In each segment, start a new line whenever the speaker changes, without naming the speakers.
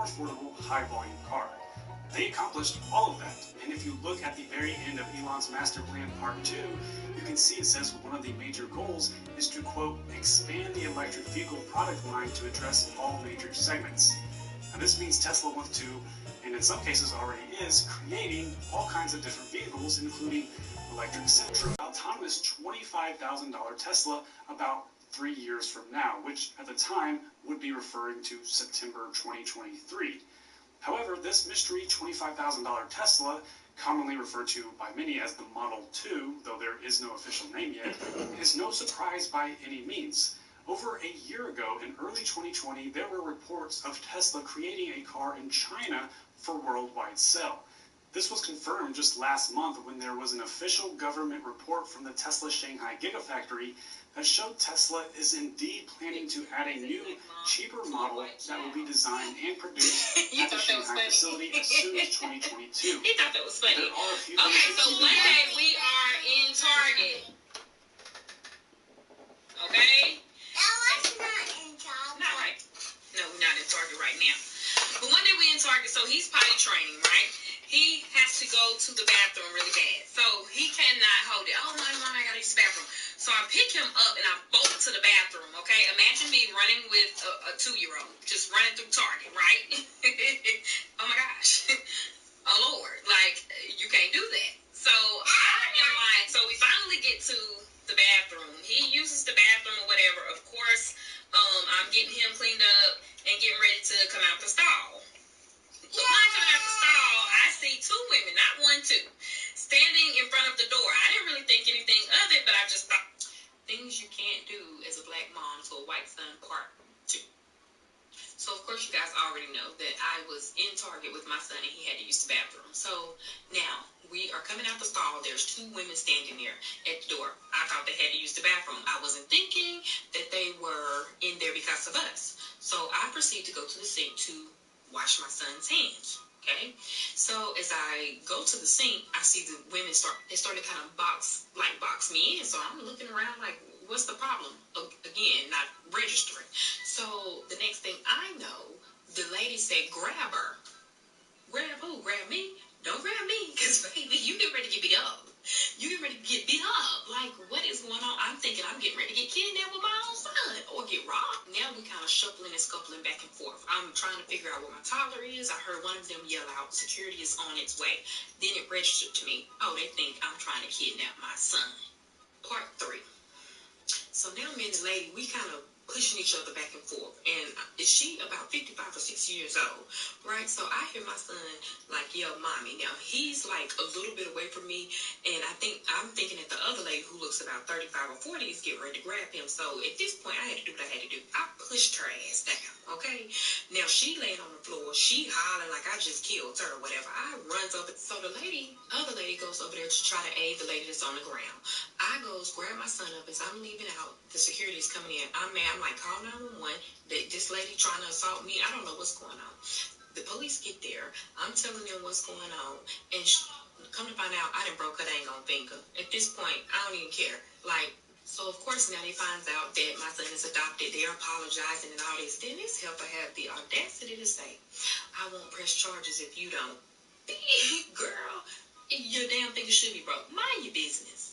affordable, high-volume car. They accomplished all of that, and if you look at the very end of Elon's master plan part 2, you can see it says one of the major goals is to, quote, expand the electric vehicle product line to address all major segments. Now this means Tesla wants to, and in some cases already is, creating all kinds of different vehicles, including electric Sentra, autonomous $25,000 Tesla about 3 years from now, which at the time would be referring to September 2023. However, this mystery $25,000 Tesla, commonly referred to by many as the Model 2, though there is no official name yet, is no surprise by any means. Over a year ago, in early 2020, there were reports of Tesla creating a car in China for worldwide sale. This was confirmed just last month when there was an official government report from the Tesla Shanghai Gigafactory that showed Tesla is indeed planning to add a new, cheaper model that will be designed and produced at the Shanghai facility as soon as 2022.
He thought that was funny.
There are a few
Okay, so one day we are in Target. Okay?
That was not in Target.
Not right. No, we're not in Target right now. But one day we in Target, so he's potty training, right? He has to go to the bathroom really bad. So he cannot hold it. Oh, mom, I gotta use the bathroom. So I pick him up and I bolt to the bathroom, okay? Imagine me running with a 2-year-old, just running through Target, right? Oh my gosh. Oh Lord, like, you can't do that. So I am like, so we finally get to the bathroom. He uses the bathroom or whatever. Of course, I'm getting him cleaned up and getting ready to come out the stall. So when I come out the stall, I see 2 women, not 1, 2, standing in front of the door. I didn't really think anything of it, but I just thought, things you can't do as a black mom to a white son, part 2. So, of course, you guys already know that I was in Target with my son and he had to use the bathroom. So, now, we are coming out the stall. There's 2 women standing there at the door. I thought they had to use the bathroom. I wasn't thinking that they were in there because of us. So, I proceed to go to the sink to wash my son's hands. Okay? So, as I go to the sink, I see the women started kind of box me in. So, I'm looking around like, what's the problem? Again, not registering. So the next thing I know, the lady said, grab her. Grab who? Grab me? Don't grab me, because baby, you get ready to get beat up. You get ready to get beat up. Like, what is going on? I'm thinking I'm getting ready to get kidnapped with my own son or get robbed. Now we kind of shuffling and scuffling back and forth. I'm trying to figure out what my toddler is. I heard one of them yell out, security is on its way. Then it registered to me, oh, they think I'm trying to kidnap my son. Part 3. So now me and the lady, we kind of pushing each other back and forth. And she about 55 or 60 years old, right? So I hear my son like yell, mommy. Now he's like a little bit away from me, and I'm thinking that the other lady who looks about 35 or 40 is getting ready to grab him. So at this point, I had to do what I had to do. I pushed her ass down, okay? Now she laying on the floor, she hollering like I just killed her or whatever. I runs over. So the other lady goes over there to try to aid the lady that's on the ground. I goes, grab my son up as I'm leaving out. The security is coming in. I'm mad. I'm like, call 911. This lady trying to assault me. I don't know what's going on. The police get there. I'm telling them what's going on. And come to find out, I done broke her dang on finger. At this point, I don't even care. Like, so of course now they find out that my son is adopted. They're apologizing and all this. Then this helper have the audacity to say, I won't press charges if you don't. Girl, your damn finger should be broke. Mind your business.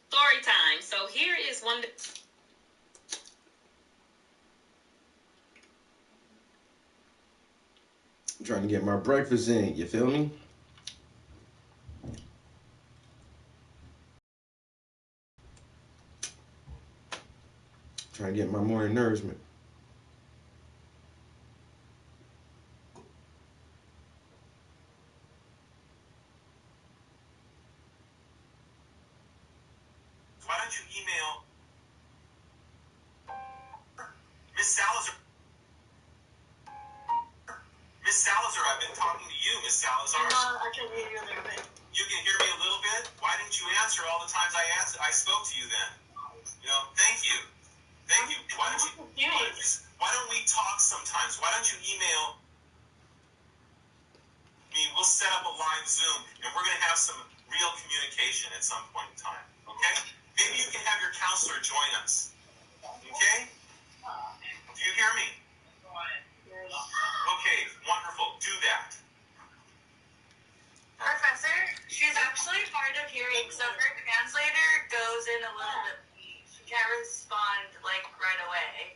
Story time. So here is one.
I'm trying to get my breakfast in. You feel me? trying to get my morning nourishment.
Why don't you email Miss Salazar? Miss Salazar, I've been talking to you, Miss Salazar.
I can hear you a little bit.
You can hear me a little bit? Why didn't you answer all the times I spoke to you then? Thank you. Thank you. Why don't we talk sometimes? Why don't you email me? We'll set up a live Zoom, and we're going to have some real communication at some point in time. Okay? Maybe you can have your counselor join us. Okay? Do you hear me? Okay, wonderful. Do that.
Professor, she's actually hard of hearing, so her translator goes in a little bit. She can't respond, right away.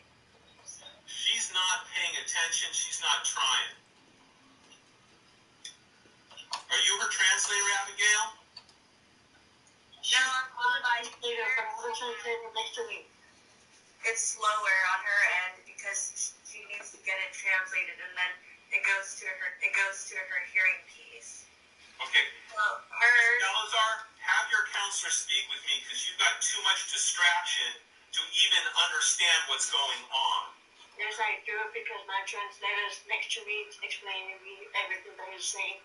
She's not paying attention. She's not trying. Are you her translator, Abigail?
No, I'm on my
Later, but I'm going to translate next to me.
It's slower on her end because she needs to get it translated, and then it goes to her hearing piece.
Okay.
So
Ms. Salazar, have your counselor speak with me because you've got too much distraction to even understand what's going on.
Yes, I do, because my translator is next to me, explaining me everything that he's saying.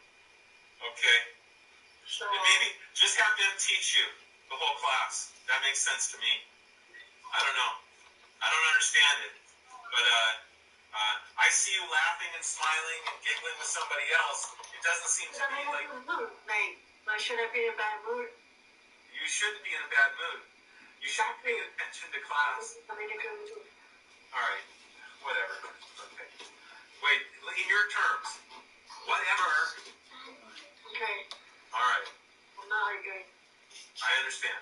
Okay.
So,
And maybe just have them teach you the whole class. That makes sense to me. I don't know. I don't understand it. But I see you laughing and smiling and giggling with somebody else. It doesn't seem to
I'm
me
in
like
a good mood. Why should I be in a bad mood?
you shouldn't be in a bad mood. You should be paying attention to class.
I'm in a good mood.
All right. Whatever. Okay. Wait, in your terms. Whatever.
Okay,
All right.
I'm not arguing.
I understand.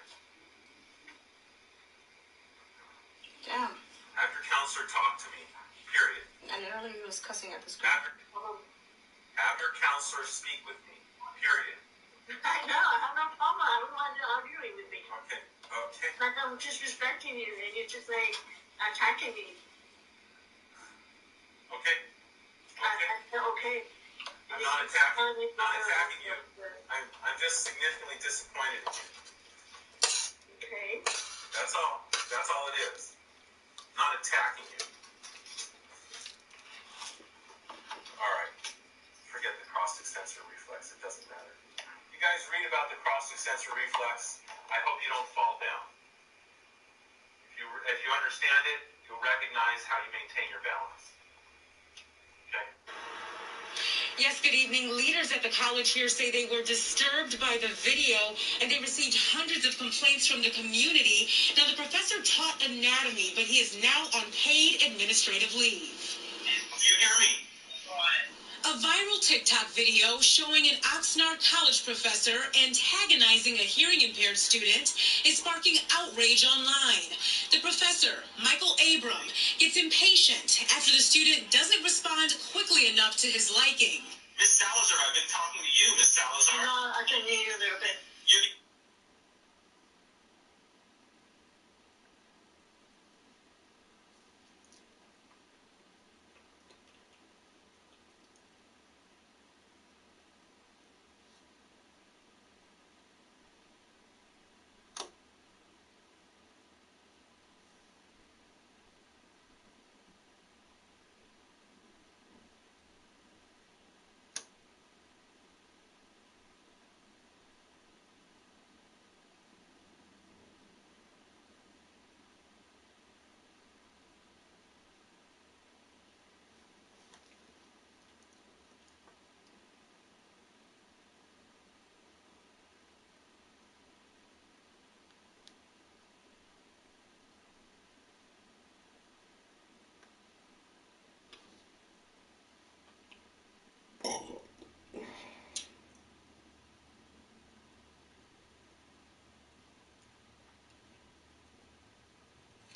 Damn.
Have your counselor talk to me. Period.
And earlier he was cussing at the school.
Have your counselor speak with me. Period.
I know, I have no problem. I don't want you arguing with me.
Okay. Okay.
Like I'm disrespecting you and you're just attacking me.
Okay. Okay.
Okay.
I'm not attacking you. I'm just significantly disappointed in you.
Okay.
That's all. That's all it is. Not attacking you. All right. Forget the cross-extensor reflex. It doesn't matter. You guys read about the cross-extensor reflex. I hope you don't fall down. If you understand it, you'll recognize how you maintain your balance. Okay?
Yes, good evening. Leaders at the college here say they were disturbed by the video and they received hundreds of complaints from the community. Now, the professor taught anatomy, but he is now on paid administrative leave.
Do you hear me?
A viral TikTok video showing an Oxnard College professor antagonizing a hearing-impaired student is sparking outrage online. The professor, Michael Abram, gets impatient after the student doesn't respond quickly enough to his liking.
Miss Salazar, I've been talking to you, Miss Salazar.
No, I can hear you a little bit.
You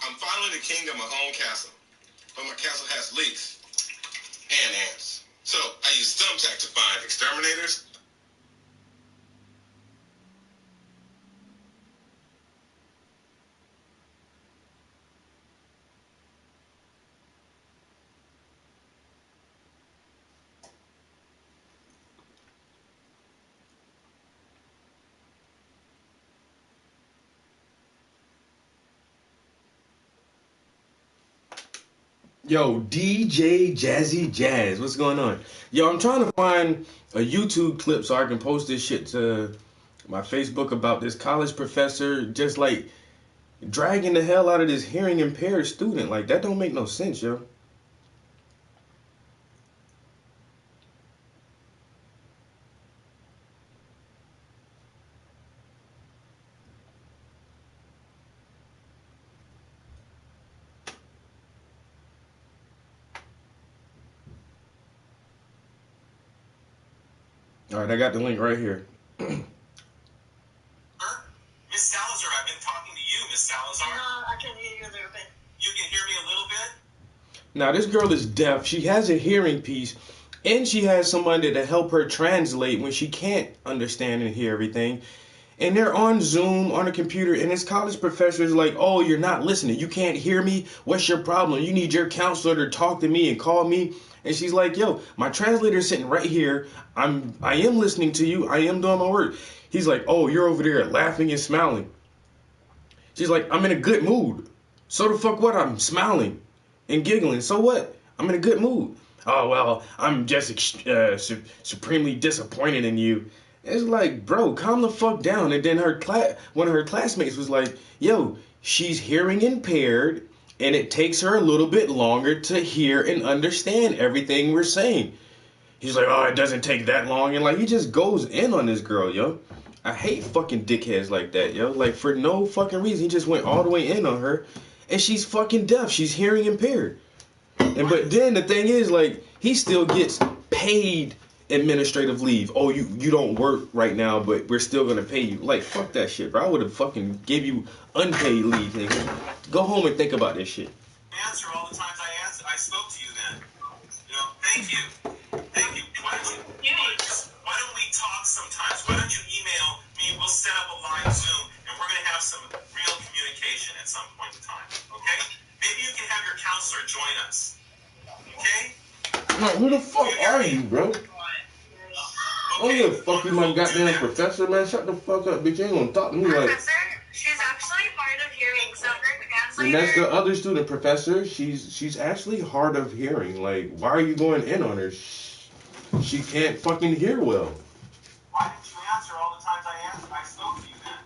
I'm finally the king of my own castle, but my castle has leaks and ants. So I use thumbtack to find exterminators.
Yo, DJ Jazzy Jazz, what's going on? Yo, I'm trying to find a YouTube clip so I can post this shit to my Facebook about this college professor just like dragging the hell out of this hearing impaired student. Like, that don't make no sense, yo. All right, I got the link right here.
Miss Salazar, I've been talking to you, Miss Salazar.
I can hear you a little bit.
You can hear me a little bit?
Now, this girl is deaf. She has a hearing piece, and she has somebody to help her translate when she can't understand and hear everything. And they're on Zoom, on a computer, and this college professor is like, oh, you're not listening. You can't hear me? What's your problem? You need your counselor to talk to me and call me. And she's like, yo, my translator's sitting right here. I am listening to you. I am doing my work. He's like, oh, you're over there laughing and smiling. She's like, I'm in a good mood. So the fuck what? I'm smiling and giggling. So what? I'm in a good mood. Oh, well, I'm just supremely disappointed in you. It's like, bro, calm the fuck down. And then one of her classmates was like, yo, she's hearing impaired, and it takes her a little bit longer to hear and understand everything we're saying. He's like, oh, it doesn't take that long. And like, he just goes in on this girl, yo. I hate fucking dickheads like that, yo. Like, for no fucking reason, he just went all the way in on her. And she's fucking deaf. She's hearing impaired. But then the thing is, like, he still gets paid administrative leave. Oh, you don't work right now, but we're still gonna pay you. Like, fuck that shit, bro. I would have fucking gave you unpaid leave, nigga. Go home and think about this shit.
Answer all the times I spoke to you then. You know, thank you. Thank you. Why don't we talk sometimes? Why don't you email me? We'll set up a live Zoom, and we're gonna have some real communication at some point in time. Okay? Maybe you can have your counselor join us. Okay?
Like, who the fuck are you, bro? I don't give a fuck you, my goddamn professor, man. Shut the fuck up, bitch. You ain't gonna talk to me like.
Professor, she's actually hard of hearing, so her translator.
And that's the other student, professor. She's actually hard of hearing. Like, why are you going in on her? She can't fucking hear well.
Why didn't you answer all the times I spoke to you then?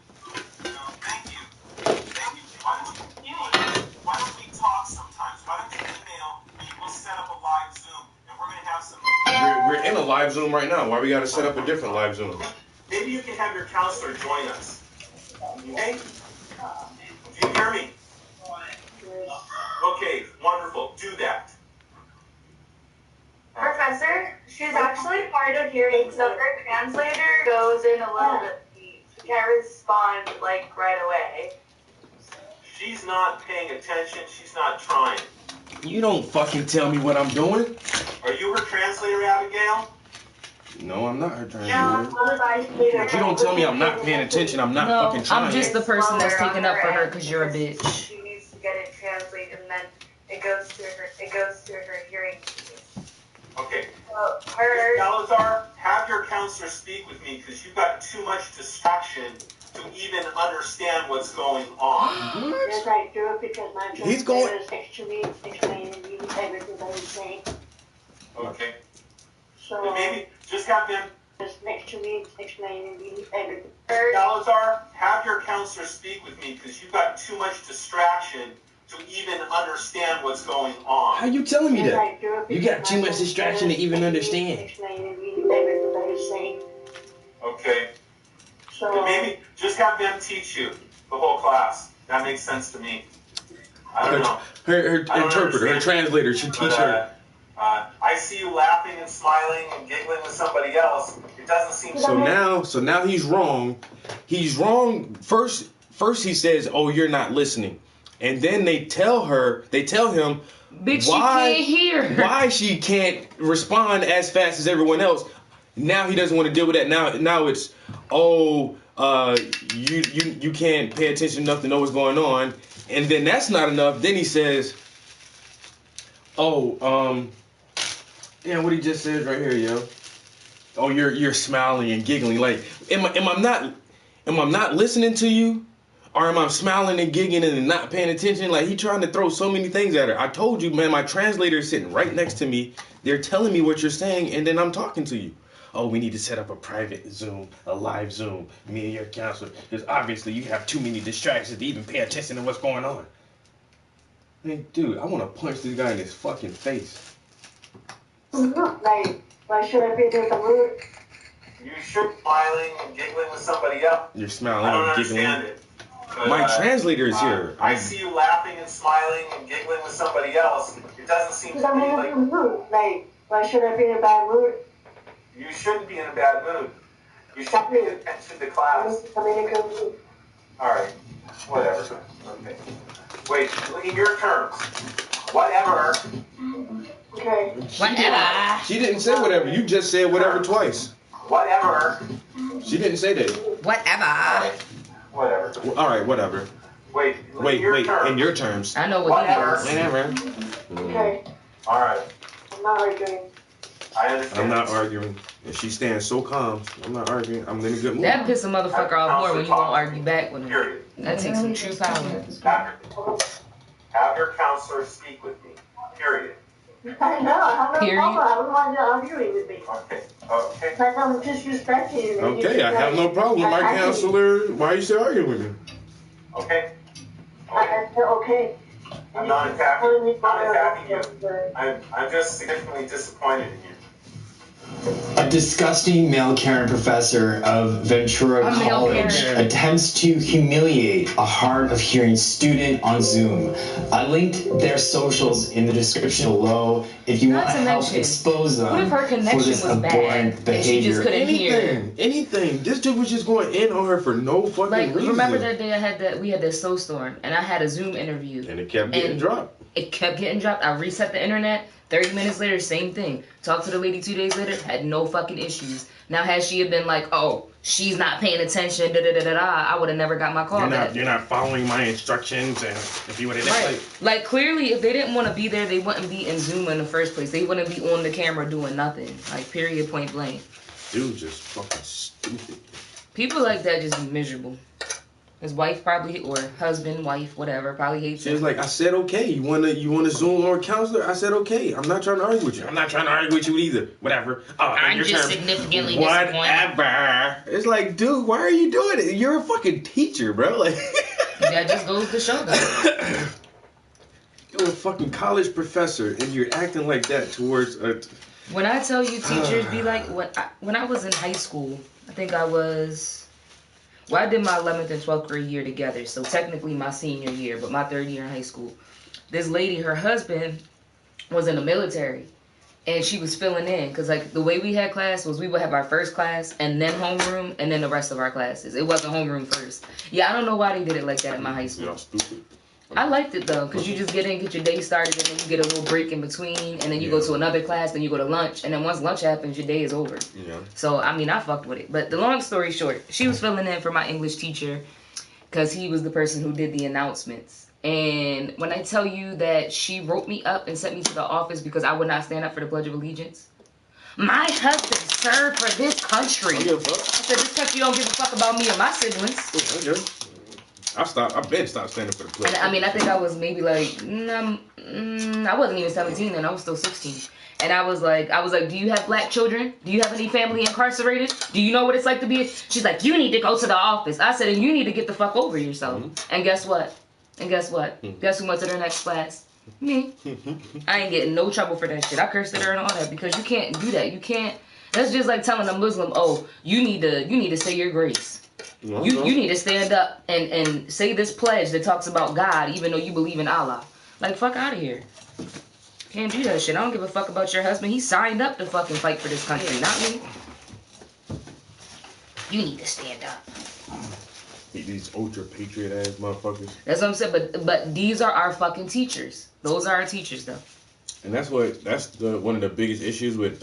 You know, thank you. Thank you. Why don't we talk sometimes? Why don't you email me? We'll set up a live Zoom, and we're gonna have some.
We're in a live Zoom right now. Why we gotta set up a different live Zoom?
Maybe you can have your counselor join us. Okay? Do you hear me? Okay, wonderful. Do that.
Professor, she's actually hard of hearing, so her translator goes in a little bit deep. She can't respond, like, right away.
She's not paying attention. She's not trying.
You don't fucking tell me what I'm doing.
Are you her translator, Abigail?
No, I'm not her
No,
translator. But you don't tell me I'm not paying attention. I'm not fucking trying.
I'm just the person that's taking up for her because you're a bitch.
She needs to get it translated, and then it goes to her hearing piece.
Okay.
Her.
Salazar, have your counselor speak with me because you've got too much distraction to even understand what's going on.
Yes, I do, because my
He's going-
translator is next to me, explaining me everything that he's saying.
Okay.
So,
And maybe just have them.
just next to me, explaining me everything.
Salazar, have your counselor speak with me because you've got too much distraction to even understand what's going on.
How you telling me
Yes,
that?
I do,
You
because
got too
my
much distraction to
translator
even
is
understand.
explaining me everything that he's saying.
Okay.
So,
And maybe just have them teach you the whole class. That makes sense to me. I don't know.
Her
I don't
interpreter, her
understand.
translator should teach
But,
her.
I see you laughing and smiling and giggling with somebody else. It doesn't seem
So now he's wrong. He's wrong. First he says, "Oh, you're not listening," and then they tell him,
Bitch,
why,
she can't hear.
why she can't respond as fast as everyone else. Now he doesn't want to deal with that. Now it's, you can't pay attention enough to know what's going on, and then that's not enough. Then he says, damn, what he just says right here, yo. Oh, you're smiling and giggling. Like, am I not listening to you? Or am I smiling and giggling and not paying attention? Like, he trying to throw so many things at her. I told you, man, my translator is sitting right next to me. They're telling me what you're saying, and then I'm talking to you. Oh, we need to set up a private Zoom, a live Zoom, me and your counselor. Because obviously you have too many distractions to even pay attention to what's going on. Hey, dude, I want to punch this guy in his fucking face.
Like, why should I be there the mood?
You should be smiling and giggling with somebody else.
You're smiling
I don't
and giggling.
understand it. But,
My translator is here.
I see you laughing and smiling and giggling with somebody else. It doesn't seem
Because
to
I'm
me
in a
like
good mood. Like, why should I be in a bad mood?
you shouldn't be in a bad mood. You should pay attention to class.
I'm in a good mood.
All right, whatever. Okay. Wait, in your terms. Whatever.
Okay.
Whatever.
She didn't say whatever. You just said whatever twice.
Whatever.
She didn't say that.
Whatever.
Whatever.
All right, whatever.
Wait,
Wait,
terms.
in your terms.
I know what he
Whatever.
does.
Whatever.
Okay.
All right,
I'm not arguing.
I understand.
I'm not arguing. If she stands so calm, I'm not arguing. I'm in a good mood.
That piss a motherfucker off more when you won't argue back with him.
Period.
That takes some true power.
Have your counselor speak with me. Period.
I know. I have no
Period.
problem. I don't want you arguing with me.
Okay. Okay.
Like I'm disrespecting you.
Okay, I have no problem. My counselor, why are you still arguing with me?
Okay.
I said okay.
I'm not attacking you. I'm just significantly disappointed in you.
A disgusting male Karen professor of Ventura
A male
College
Karen.
attempts to humiliate a hard of hearing student on Zoom. I linked their socials in the description below if you
Not
want to
to
help
mention,
expose them
what if her
for
connection
this
was bad
abhorrent
and she just
behavior.
couldn't hear?
Anything. This dude was just going in on her for no fucking
Like,
reason.
remember that day we had that snowstorm, and I had a Zoom interview.
And it kept getting
And-
dropped.
It kept getting dropped. I reset the internet. 30 minutes later, same thing. Talked to the lady 2 days later, had no fucking issues. Now, had she have been like, oh, she's not paying attention, da-da-da-da-da, I would have never got my call back.
You're not following my instructions, and if you would have
Right. Like, clearly, if they didn't want to be there, they wouldn't be in Zoom in the first place. They wouldn't be on the camera doing nothing. Like, period, point blank.
dude, just fucking stupid.
People like that just be miserable. His wife probably, or husband, wife, whatever, probably hates
She was
him.
like, I said okay. You wanna Zoom or counselor? I said okay. I'm not trying to argue with you. I'm not trying to argue with you either. Whatever.
I'm just significantly disappointed.
Whatever. It's like, dude, why are you doing it? You're a fucking teacher, bro. Like,
That just goes to show them.
you're a fucking college professor, and you're acting like that towards a.
When I tell you teachers be like, when I was in high school, I think I was... Well, I did my 11th and 12th grade year together, so technically my senior year, but my third year in high school. This lady, her husband was in the military, and she was filling in, because like the way we had class was we would have our first class, and then homeroom, and then the rest of our classes. It wasn't homeroom first. Yeah, I don't know why they did it like that at my high school.
Y'all stupid.
I liked it though, because you just get in, get your day started, and then you get a little break in between, and then you go to another class, then you go to lunch, and then once lunch happens, your day is over.
Yeah.
So, I mean, I fucked with it. But the long story short, she was filling in for my English teacher, because he was the person who did the announcements. And when I tell you that she wrote me up and sent me to the office because I would not stand up for the Pledge of Allegiance. My husband served for this country.
I give a fuck.
I said, this country don't give a fuck about me or my siblings.
Okay. I've been stopped standing for the pledge.
And I mean, I think I was maybe like, I wasn't even 17 then. I was still 16. And I was like, do you have black children? Do you have any family incarcerated? Do you know what it's like to be? She's like, you need to go to the office. I said, and you need to get the fuck over yourself.
Mm-hmm.
And guess what? Guess who went to their next class? Me. I ain't getting no trouble for that shit. I cursed at her and all that because you can't do that. You can't. That's just like telling a Muslim, oh, you need to say your grace. You need to stand up and say this pledge that talks about God, even though you believe in Allah. Like, fuck out of here. Can't do that shit. I don't give a fuck about your husband. He signed up to fucking fight for this country, not me. You need to stand up.
These ultra patriot ass motherfuckers.
That's what I'm saying. But these are our fucking teachers. Those are our teachers, though.
And that's one of the biggest issues with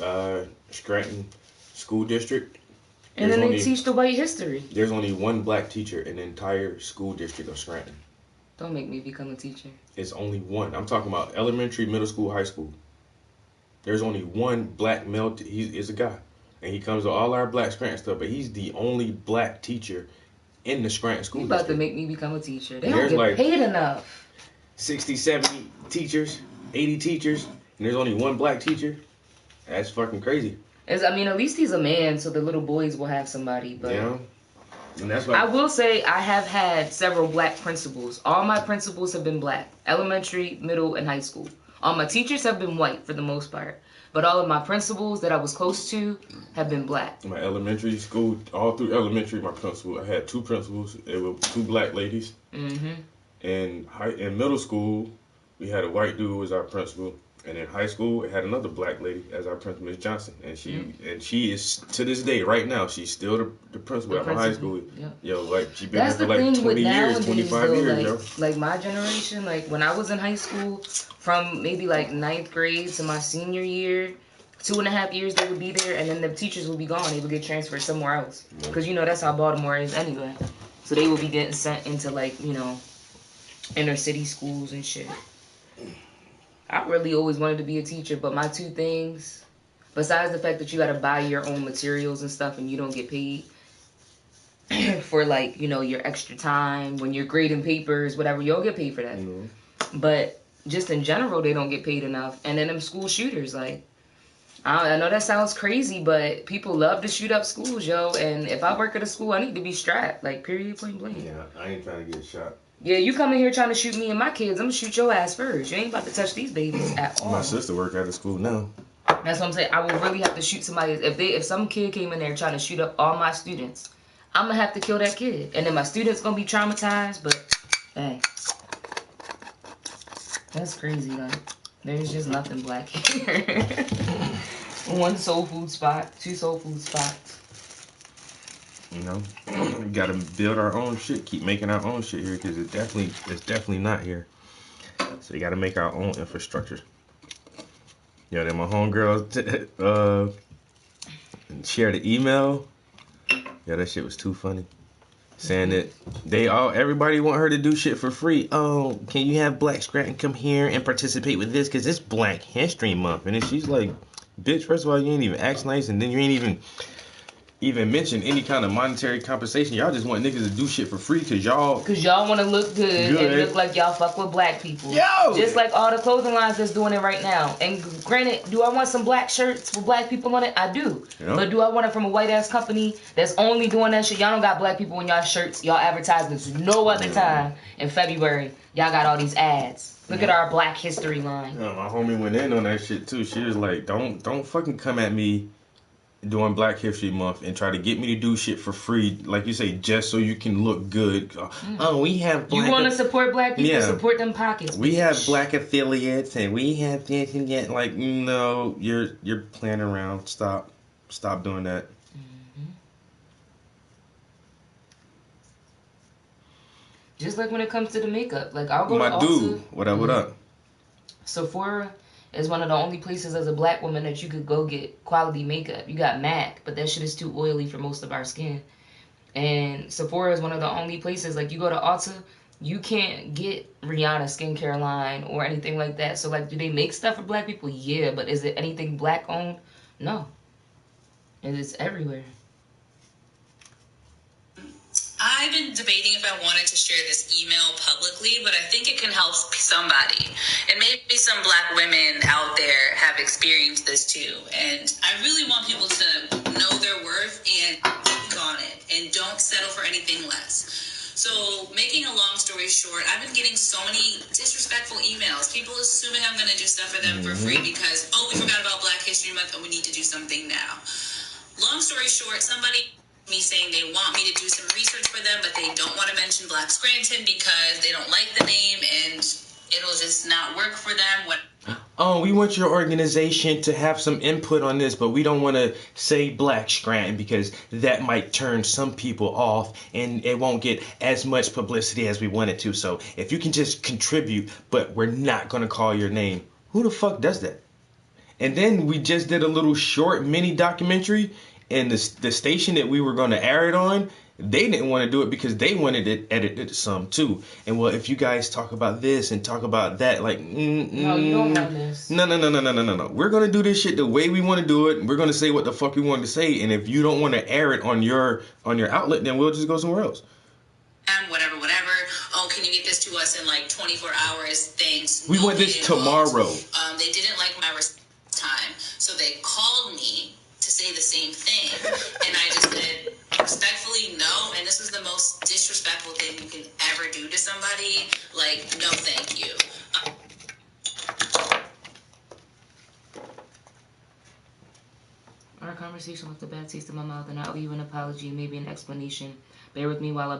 Scranton School District.
And then they teach the white history.
There's only one black teacher in the entire school district of Scranton.
Don't make me become a teacher.
It's only one. I'm talking about elementary, middle school, high school. There's only one black male. He is a guy. And he comes to all our black Scranton stuff, but he's the only black teacher in the Scranton School
You about to
District.
make me become a teacher. They
There's
don't get
like-
paid enough.
60, 70 teachers, 80 teachers, and there's only one black teacher. That's fucking crazy.
I mean, at least he's a man, so the little boys will have somebody. But
You know? And that's why
I will say I have had several black principals. All my principals have been black. Elementary, middle, and high school. All my teachers have been white for the most part. But all of my principals that I was close to have been black.
my elementary school, all through elementary, my principal, I had 2 principals. It were 2 black ladies.
Mm-hmm.
In middle school, we had a white dude who was our principal. And in high school, it had another black lady as our principal, Ms. Johnson. And she is, to this day, right now, she's still the principal at my high school.
Yep.
Yo, like, she been
That's
there
the
for like
thing
20
with
years,
nowadays,
25
though,
years, yo.
like my generation, like when I was in high school, from maybe like 9th grade to my senior year, 2.5 years they would be there, and then the teachers would be gone. They would get transferred somewhere else. Because, you know, that's how Baltimore is anyway. So they would be getting sent into, like, you know, inner city schools and shit. I really always wanted to be a teacher, but my 2 things, besides the fact that you got to buy your own materials and stuff and you don't get paid for, like, you know, your extra time, when you're grading papers, whatever, you don't get paid for that.
Mm-hmm.
But just in general, they don't get paid enough. And then them school shooters, like, I know that sounds crazy, but people love to shoot up schools, yo. And if I work at a school, I need to be strapped, like, period, point blank.
Yeah, I ain't trying to get shot.
Yeah, you come in here trying to shoot me and my kids, I'm gonna shoot your ass first. You ain't about to touch these babies at all.
My sister work at a school now.
That's what I'm saying. I would really have to shoot somebody. If some kid came in there trying to shoot up all my students, I'm gonna have to kill that kid. And then my students gonna be traumatized, but hey. That's crazy, like. There's just nothing black here. 1 soul food spot, 2 soul food spots.
You know, we gotta build our own shit. Keep making our own shit here because it's definitely not here. So you gotta make our own infrastructure. Yeah, then my homegirl shared an email. Yeah, that shit was too funny. Saying that everybody want her to do shit for free. Oh, can you have Black Scranton come here and participate with this? Because it's Black History Month. And then she's like, bitch, first of all, you ain't even act nice. And then you ain't even mention any kind of monetary compensation. Y'all just want niggas to do shit for free because y'all
want to look good and look like y'all fuck with black people.
Yo!
Just like all the clothing lines that's doing it right now. And granted, do I want some black shirts with black people on it? I do.
Yeah.
But do I want it from a white ass company that's only doing that shit? Y'all don't got black people in y'all shirts, y'all advertisements. No other time in February, y'all got all these ads. Look at our Black History line.
Yeah, my homie went in on that shit too. She was like, don't fucking come at me during Black History Month and try to get me to do shit for free, like you say, just so you can look good. Oh, we have black...
You want to support black people?
Yeah.
Support them pockets.
We
bitch.
have black affiliates and we have this and that. Like, no, you're playing around. Stop doing that.
Just like when it comes to the makeup. Like, I'll go
My
to Ulta.
dude, what up?
Sephora is one of the only places as a black woman that you could go get quality makeup. You got MAC, but that shit is too oily for most of our skin. And Sephora is one of the only places, like, you go to Ulta, you can't get Rihanna skincare line or anything like that. So, like, do they make stuff for black people? Yeah, but is it anything black owned? No. And it's everywhere.
I've been debating if I wanted to share this email publicly, but I think it can help somebody. And maybe some black women out there have experienced this too. And I really want people to know their worth and think on it and don't settle for anything less. So, making a long story short, I've been getting so many disrespectful emails. People assuming I'm going to do stuff for them for free because, oh, we forgot about Black History Month and we need to do something now. Long story short, somebody me saying they want me to do some research for them, but they don't want to mention Black Scranton because they don't like the name and it'll just not work for them.
Oh, we want your organization to have some input on this, but we don't want to say Black Scranton because that might turn some people off and it won't get as much publicity as we want it to. So if you can just contribute, but we're not going to call your name. Who the fuck does that? And then we just did a little short mini documentary. And the station that we were going to air it on, they didn't want to do it because they wanted it edited some too. And well, if you guys talk about this and talk about that, like,
No, you don't want this.
No. We're going to do this shit the way we want to do it. We're going to say what the fuck we want to say. And if you don't want to air it on your outlet, then we'll just go somewhere else.
whatever. Oh, can you get this to us in like 24 hours? Thanks.
We want this tomorrow.
They didn't like my time, so they called me to say the same thing, and I just said respectfully no. And this was the most disrespectful thing you can ever do to somebody. Like, no, thank you.
Our conversation left a bad taste in my mouth, and I owe you an apology and maybe an explanation. Bear with me while I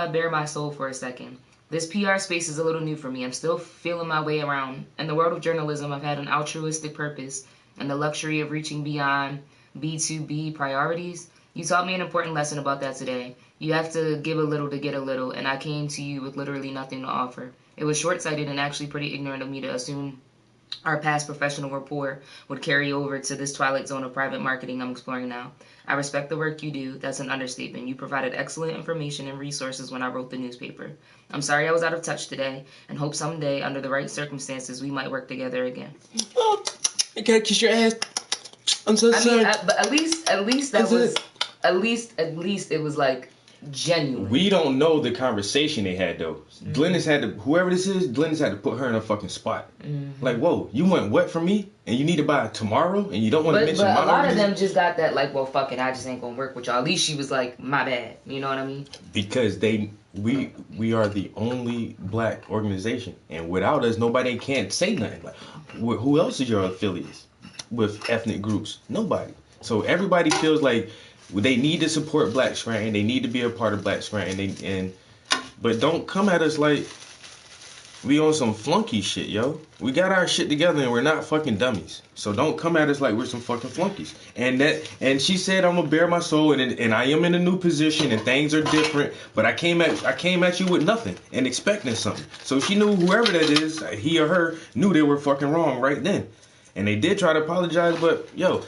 bear my soul for a second. This PR space is a little new for me. I'm still feeling my way around. In the world of journalism, I've had an altruistic purpose and the luxury of reaching beyond B2B priorities. You taught me an important lesson about that today. You have to give a little to get a little, and I came to you with literally nothing to offer. It was short-sighted and actually pretty ignorant of me to assume our past professional rapport would carry over to this twilight zone of private marketing I'm exploring now. I respect the work you do. That's an understatement. You provided excellent information and resources when I wrote the newspaper. I'm sorry I was out of touch today, and hope someday, under the right circumstances, we might work together again.
Oh, I gotta kiss your ass. I'm so sorry.
But at least it was like genuine.
We don't know the conversation they had though. Mm-hmm. Glennis had to, whoever this is, Glennis had to put her in a fucking spot. Mm-hmm. Like, whoa, you want what from me? And you need to buy it tomorrow? And you don't want to mention my
But a lot of them just got that like, well, fuck it, I just ain't gonna work with y'all. At least she was like, my bad. You know what I mean?
Because we are the only black organization. And without us, nobody can't say nothing. Like, who else is your affiliates with ethnic groups? Nobody. So everybody feels like they need to support Black Scranton. They need to be a part of Black Scranton. But don't come at us like we on some flunky shit, yo. We got our shit together and we're not fucking dummies. So don't come at us like we're some fucking flunkies. And she said I'm gonna bare my soul and I am in a new position and things are different. But I came at you with nothing and expecting something. So she knew whoever that is, he or her, knew they were fucking wrong right then. And they did try to apologize, but yo,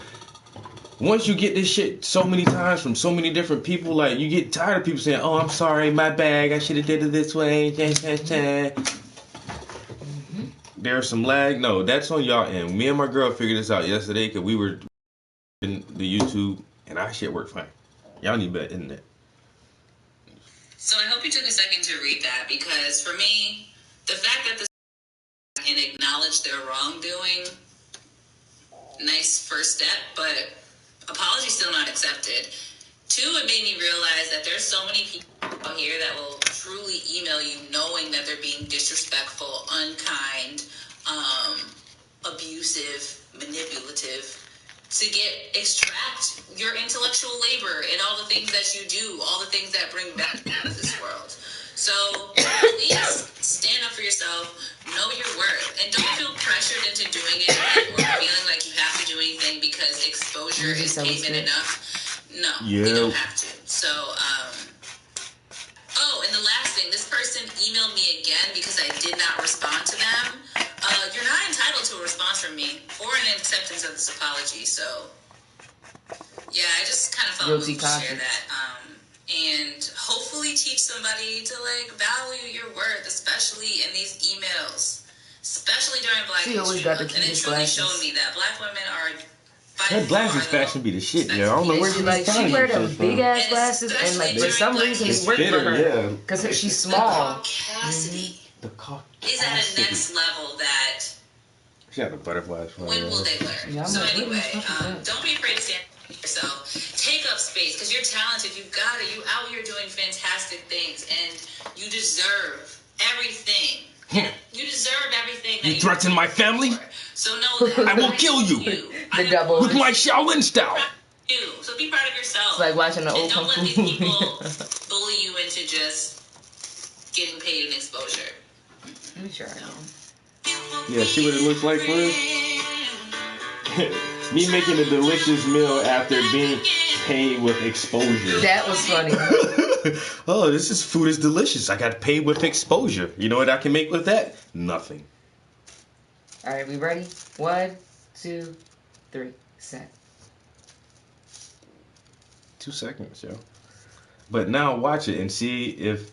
once you get this shit so many times from so many different people, like, you get tired of people saying, oh, I'm sorry, my bag, I should have did it this way. Mm-hmm. There's some lag. No, that's on y'all end. Me and my girl figured this out yesterday because we were in the YouTube, and our shit worked fine. Y'all need better internet.
So I hope you took a second to read that, because for me, the fact that the and acknowledge their wrongdoing, nice first step, but apology still not accepted. 2, it made me realize that there's so many people out here that will truly email you knowing that they're being disrespectful, unkind, abusive, manipulative, to extract your intellectual labor and all the things that you do, all the things that bring back to this world. So please stand up for yourself, know your worth, and don't feel pressured into doing it or feeling like you have to do anything because exposure is payment enough. No, you don't have to. So, and the last thing, this person emailed me again because I did not respond to them. You're not entitled to a response from me or an acceptance of this apology. So, yeah, I just kind of felt moved to share that. And hopefully teach somebody to value your worth, especially in these emails, especially during Black History Month. And it truly showed me that Black women are.
That glasses fashion be the shit, yeah. I don't know where
she wear them big ass glasses, and for some reason it worked for her because she's small.
The Caucasity is at a next level that.
She got the butterflies.
When will they learn? Yeah, so anyway, don't be afraid to stand up for yourself. Take up space because you're talented. You got it. You out here doing fantastic things, and you deserve everything. You deserve everything. That
you threaten my family?
So know that
I will kill you.
The devil
with my Shaolin style.
So be proud of yourself.
It's like watching the old
Don't let these people bully you into just getting paid in exposure.
I'm sure I know.
Yeah, see what it looks like for us? Me making a delicious meal after being paid with exposure.
That was funny.
Oh, this food is delicious. I got paid with exposure. You know what I can make with that? Nothing.
All right, we ready? 1, 2, 3, set.
2 seconds, yo. But now watch it and see if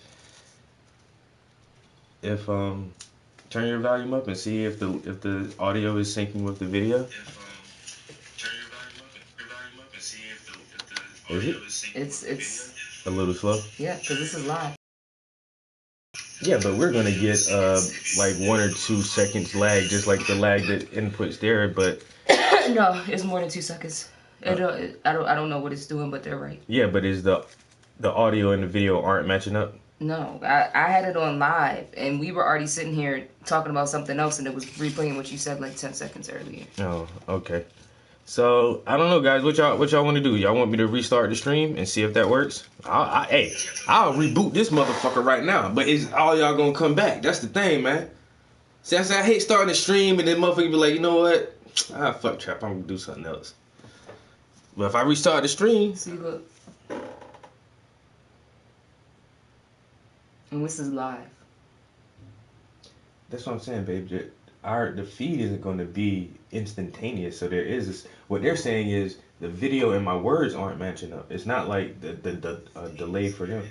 turn your volume up and see if the audio is syncing with the video. Turn your volume up and see if the Is it?
It's
A little slow?
yeah, because this is live.
Yeah, but we're gonna get like 1 or 2 seconds lag, just like the lag that inputs there. But
No, it's more than 2 seconds. I don't know what it's doing, but they're right.
yeah, but is the audio and the video aren't matching up?
No, I had it on live, and we were already sitting here talking about something else, and it was replaying what you said like 10 seconds earlier.
Oh, okay. So I don't know, guys. What y'all want to do? Y'all want me to restart the stream and see if that works? I'll reboot this motherfucker right now. But is all y'all gonna come back? That's the thing, man. See, I hate starting the stream and then motherfucker be like, you know what? Fuck trap. I'm gonna do something else. But if I restart the stream,
See, look. And this is live.
that's what I'm saying, babe. The feed isn't going to be instantaneous. So there is this, what they're saying is the video and my words aren't matching up. It's not like the delay for them.
What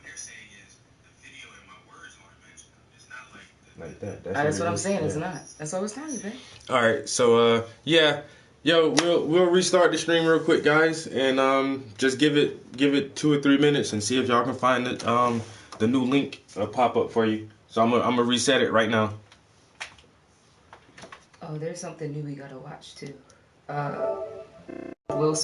they're saying is the video and my words aren't matching up. It's not
Like that.
That's what I'm saying.
Yeah.
It's not. That's what I was telling you, man.
All right. So yeah, yo, we'll restart the stream real quick, guys, and just give it 2 or 3 minutes and see if y'all can find the new link pop up for you. So I'm gonna reset it right now.
Oh, there's something new we gotta watch too. Will